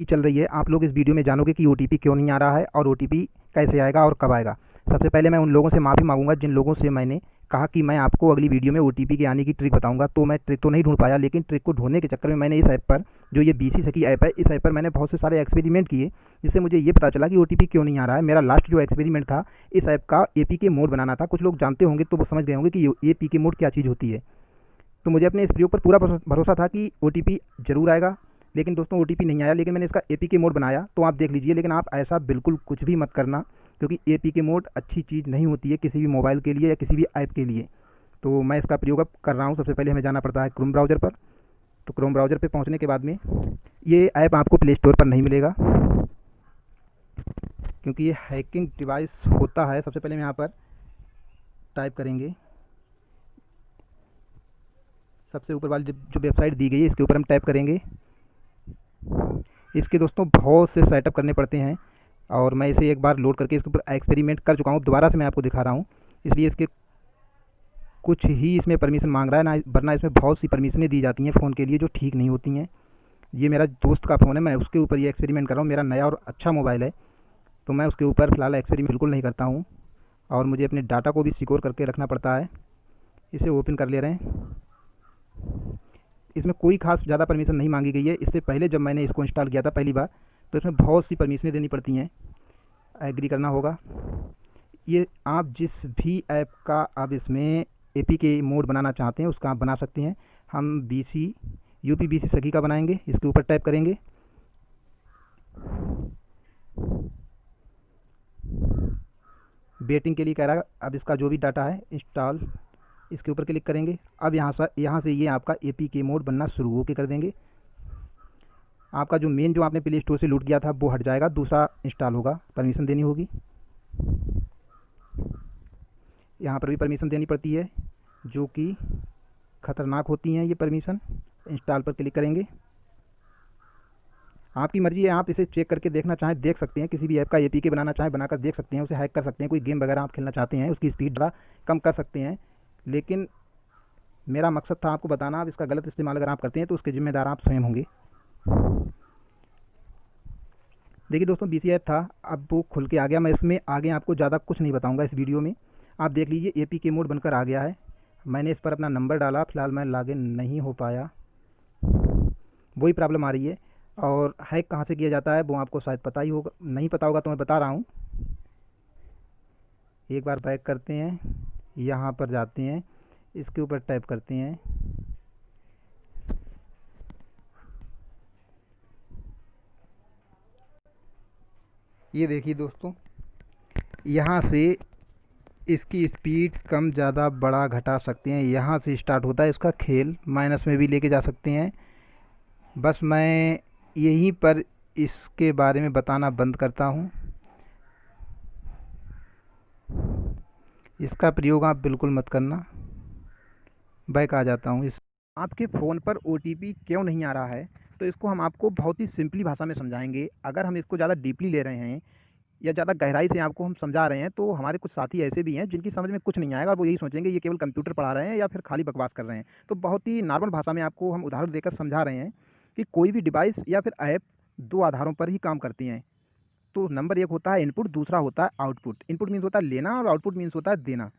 चल रही है, आप लोग इस वीडियो में जानोगे कि ओटीपी क्यों नहीं आ रहा है और ओटीपी कैसे आएगा और कब आएगा। सबसे पहले मैं उन लोगों से माफ़ी मांगूंगा जिन लोगों से मैंने कहा कि मैं आपको अगली वीडियो में ओटीपी के आने की ट्रिक बताऊंगा, तो मैं ट्रिक तो नहीं ढूंढ पाया, लेकिन ट्रिक को ढूंढने के चक्कर में मैंने इस ऐप पर, जो ये बीसी सखी ऐप है, इस ऐप पर मैंने बहुत से सारे एक्सपेरिमेंट किए, जिससे मुझे ये पता चला कि ओटीपी क्यों नहीं आ रहा है। मेरा लास्ट जो एक्सपेरिमेंट था, इस ऐप का एपीके मोड बनाना था। कुछ लोग जानते होंगे तो वो समझ गए होंगे कि एपीके मोड क्या चीज़ होती है। तो मुझे अपने इस प्रयोग पर पूरा भरोसा था कि ओटीपी ज़रूर आएगा, लेकिन दोस्तों ओटीपी नहीं आया। लेकिन मैंने इसका एपीके मोड बनाया, तो आप देख लीजिए। लेकिन आप ऐसा बिल्कुल कुछ भी मत करना, क्योंकि एपीके मोड अच्छी चीज़ नहीं होती है किसी भी मोबाइल के लिए या किसी भी ऐप के लिए। तो मैं इसका प्रयोग अब कर रहा हूँ। सबसे पहले हमें जाना पड़ता है क्रोम ब्राउज़र पर। तो क्रोम ब्राउज़र पर पहुँचने के बाद में ये ऐप आपको प्ले स्टोर पर नहीं मिलेगा, क्योंकि ये हैकिंग डिवाइस होता है। सबसे पहले हम यहाँ पर टाइप करेंगे, सबसे ऊपर वाली जो वेबसाइट दी गई है इसके ऊपर हम टाइप करेंगे। इसके दोस्तों बहुत से सेटअप करने पड़ते हैं, और मैं इसे एक बार लोड करके इसके ऊपर एक्सपेरिमेंट कर चुका हूँ। दोबारा से मैं आपको दिखा रहा हूँ, इसलिए इसके कुछ ही इसमें परमिशन मांग रहा है ना, वरना इसमें बहुत सी परमिशनें दी जाती हैं फ़ोन के लिए जो ठीक नहीं होती हैं। ये मेरा दोस्त का फ़ोन है, मैं उसके ऊपर ये एक्सपेरिमेंट कर रहा हूँ। मेरा नया और अच्छा मोबाइल है, तो मैं उसके ऊपर फ़िलहाल एक्सपेरिमेंट बिल्कुल नहीं करता हूँ, और मुझे अपने डाटा को भी सिक्योर करके रखना पड़ता है। इसे ओपन कर ले रहे हैं। इसमें कोई खास ज़्यादा परमिशन नहीं मांगी गई है। इससे पहले जब मैंने इसको इंस्टॉल किया था पहली बार, तो इसमें बहुत सी परमिशनें देनी पड़ती हैं, एग्री करना होगा। ये आप जिस भी ऐप का आप इसमें एपीके मोड बनाना चाहते हैं उसका आप बना सकते हैं। हम बीसी यूपी बीसी सखी का बनाएंगे। इसके ऊपर टाइप करेंगे, वेटिंग के लिए कह रहा है। अब इसका जो भी डाटा है इंस्टॉल, इसके ऊपर क्लिक करेंगे। अब यहाँ से ये आपका एपीके मोड बनना शुरू होकर कर देंगे। आपका जो मेन जो आपने प्ले स्टोर से लूट किया था वो हट जाएगा, दूसरा इंस्टॉल होगा। परमिशन देनी होगी, यहाँ पर भी परमिशन देनी पड़ती है, जो कि ख़तरनाक होती हैं ये परमिशन। इंस्टॉल पर क्लिक करेंगे। आपकी मर्ज़ी है, आप इसे चेक करके देखना चाहें देख सकते हैं। किसी भी ऐप का एपीके बनाना चाहें बनाकर देख सकते हैं, उसे हैक कर सकते हैं। कोई गेम वगैरह आप खेलना चाहते हैं, उसकी स्पीड ज़रा कम कर सकते हैं। लेकिन मेरा मकसद था आपको बताना। अब इसका गलत इस्तेमाल अगर आप करते हैं तो उसके ज़िम्मेदार आप स्वयं होंगे। देखिए दोस्तों, बीसी ऐप था, अब वो खुल के आ गया। मैं इसमें आगे आपको ज़्यादा कुछ नहीं बताऊंगा इस वीडियो में। आप देख लीजिए एपीके मोड बनकर आ गया है। मैंने इस पर अपना नंबर डाला, फ़िलहाल मैं लॉगिन नहीं हो पाया, वही प्रॉब्लम आ रही है। और हैक कहाँ से किया जाता है वो आपको शायद पता ही होगा, नहीं पता होगा तो मैं बता रहा हूँ। एक बार बैक करते हैं, यहाँ पर जाते हैं, इसके ऊपर टाइप करते हैं, ये देखिए दोस्तों, यहाँ से इसकी स्पीड कम ज़्यादा बढ़ा घटा सकते हैं। यहाँ से स्टार्ट होता है इसका खेल, माइनस में भी लेके जा सकते हैं। बस मैं यहीं पर इसके बारे में बताना बंद करता हूँ। इसका प्रयोग आप बिल्कुल मत करना। बैक आ जाता हूँ। इस आपके फ़ोन पर ओटीपी क्यों नहीं आ रहा है, तो इसको हम आपको बहुत ही सिंपली भाषा में समझाएंगे। अगर हम इसको ज़्यादा डीपली ले रहे हैं या ज़्यादा गहराई से आपको हम समझा रहे हैं, तो हमारे कुछ साथी ऐसे भी हैं जिनकी समझ में कुछ नहीं आएगा। वो यही सोचेंगे ये केवल कंप्यूटर पढ़ा रहे हैं या फिर खाली बकवास कर रहे हैं। तो बहुत ही नॉर्मल भाषा में आपको हम उदाहरण देकर समझा रहे हैं कि कोई भी डिवाइस या फिर ऐप दो आधारों पर ही काम करती हैं। तो नंबर एक होता है इनपुट, दूसरा होता है आउटपुट। इनपुट मीन्स होता है लेना और आउटपुट मीन्स होता है देना।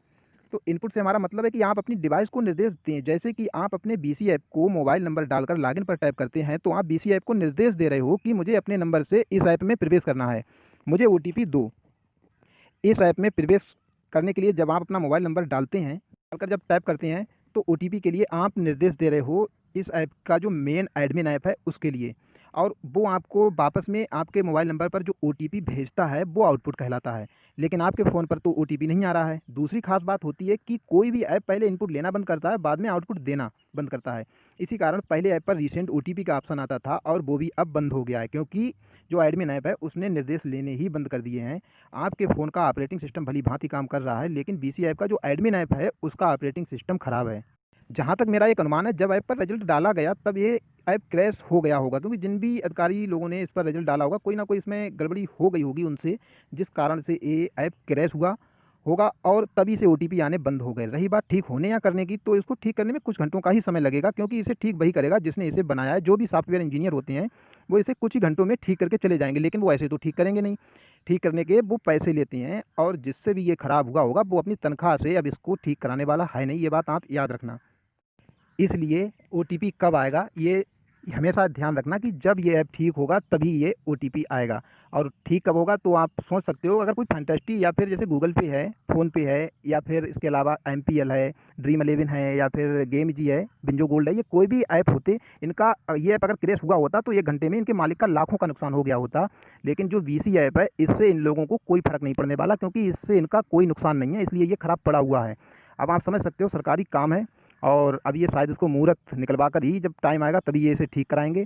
तो इनपुट से हमारा मतलब है कि आप अपनी डिवाइस को निर्देश दें। जैसे कि आप अपने बीसी ऐप को मोबाइल नंबर डालकर लॉगिन पर टाइप करते हैं, तो आप बीसी ऐप को निर्देश दे रहे हो कि मुझे अपने नंबर से इस ऐप में प्रवेश करना है, मुझे ओटीपी दो। इस ऐप में प्रवेश करने के लिए जब आप अपना मोबाइल नंबर डालते हैं, डालकर जब टाइप करते हैं, तो ओटीपी के लिए आप निर्देश दे रहे हो इस ऐप का जो मेन एडमिन ऐप है उसके लिए, और वो आपको वापस में आपके मोबाइल नंबर पर जो ओटीपी भेजता है वो आउटपुट कहलाता है। लेकिन आपके फ़ोन पर तो ओटीपी नहीं आ रहा है। दूसरी खास बात होती है कि कोई भी ऐप पहले इनपुट लेना बंद करता है, बाद में आउटपुट देना बंद करता है। इसी कारण पहले ऐप पर रिसेंट ओटीपी का ऑप्शन आता था, और वो भी अब बंद हो गया है, क्योंकि जो एडमिन ऐप है उसने निर्देश लेने ही बंद कर दिए हैं। आपके फ़ोन का ऑपरेटिंग सिस्टम भली भांति काम कर रहा है, लेकिन बीसी ऐप का जो एडमिन ऐप है उसका ऑपरेटिंग सिस्टम ख़राब है। जहाँ तक मेरा एक अनुमान है, जब ऐप पर रिजल्ट डाला गया तब ये ऐप क्रैश हो गया होगा, क्योंकि जिन भी अधिकारी लोगों ने इस पर रिजल्ट डाला होगा, कोई ना कोई इसमें गड़बड़ी हो गई होगी उनसे, जिस कारण से ये ऐप क्रैश हुआ होगा, और तभी से ओटीपी आने बंद हो गए। रही बात ठीक होने या करने की, तो इसको ठीक करने में कुछ घंटों का ही समय लगेगा, क्योंकि इसे ठीक वही करेगा जिसने इसे बनाया है। जो भी सॉफ्टवेयर इंजीनियर होते हैं वो इसे कुछ ही घंटों में ठीक करके चले जाएंगे, लेकिन वो ऐसे तो ठीक करेंगे नहीं। ठीक करने के वो पैसे लेते हैं, और जिससे भी ये ख़राब हुआ होगा वो अपनी तनख्वाह से अब इसको ठीक कराने वाला है नहीं, ये बात आप याद रखना। इसलिए ओटीपी कब आएगा ये हमेशा ध्यान रखना कि जब ये ऐप ठीक होगा तभी ये ओटीपी आएगा। और ठीक कब होगा तो आप सोच सकते हो, अगर कोई फैंटास्टी या फिर जैसे गूगल पे है, फ़ोनपे है, या फिर इसके अलावा एमपीएल है, ड्रीम 11 है, या फिर गेम जी है, बिंजो गोल्ड है, ये कोई भी ऐप होते, इनका ये ऐप अगर क्रैश हुआ होता तो 1 घंटे में इनके मालिक का लाखों का नुकसान हो गया होता। लेकिन जो वीसी ऐप है, इससे इन लोगों को कोई फ़र्क नहीं पड़ने वाला, क्योंकि इससे इनका कोई नुकसान नहीं है, इसलिए ये ख़राब पड़ा हुआ है। अब आप समझ सकते हो सरकारी काम है, और अब ये शायद इसको मुहूर्त निकलवा कर ही जब टाइम आएगा तभी ये इसे ठीक कराएंगे।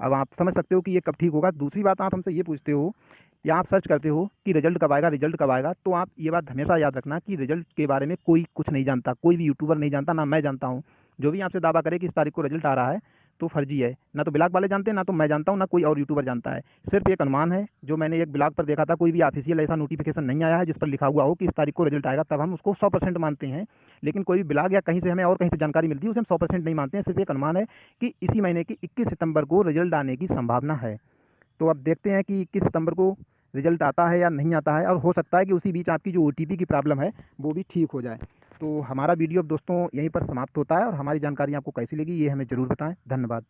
अब आप समझ सकते हो कि ये कब ठीक होगा। दूसरी बात, आप हमसे ये पूछते हो या आप सर्च करते हो कि रिजल्ट कब आएगा, रिजल्ट कब आएगा, तो आप ये बात हमेशा याद रखना कि रिजल्ट के बारे में कोई कुछ नहीं जानता, कोई भी यूट्यूबर नहीं जानता, ना मैं जानता हूँ। जो भी आपसे दावा करे कि इस तारीख को रिजल्ट आ रहा है तो फर्जी है। ना तो ब्लॉग वाले जानते हैं, ना तो मैं जानता हूँ, ना कोई और यूट्यूबर जानता है। सिर्फ एक अनुमान है जो मैंने एक ब्लॉग पर देखा था, कोई भी ऑफिशियल ऐसा नोटिफिकेशन नहीं आया है जिस पर लिखा हुआ हो कि इस तारीख को रिजल्ट आएगा, तब हम उसको 100% मानते हैं। लेकिन कोई भी ब्लॉग या कहीं से हमें और कहीं से जानकारी मिलती है उसे हम 100% नहीं मानते हैं। सिर्फ एक अनुमान है कि इसी महीने की 21 सितंबर को रिजल्ट आने की संभावना है। तो अब देखते हैं कि 21 सितंबर को रिजल्ट आता है या नहीं आता है, और हो सकता है कि उसी बीच आपकी जो ओटीपी की प्रॉब्लम है वो भी ठीक हो जाए। तो हमारा वीडियो अब दोस्तों यहीं पर समाप्त होता है, और हमारी जानकारी आपको कैसी लगी ये हमें ज़रूर बताएं। धन्यवाद।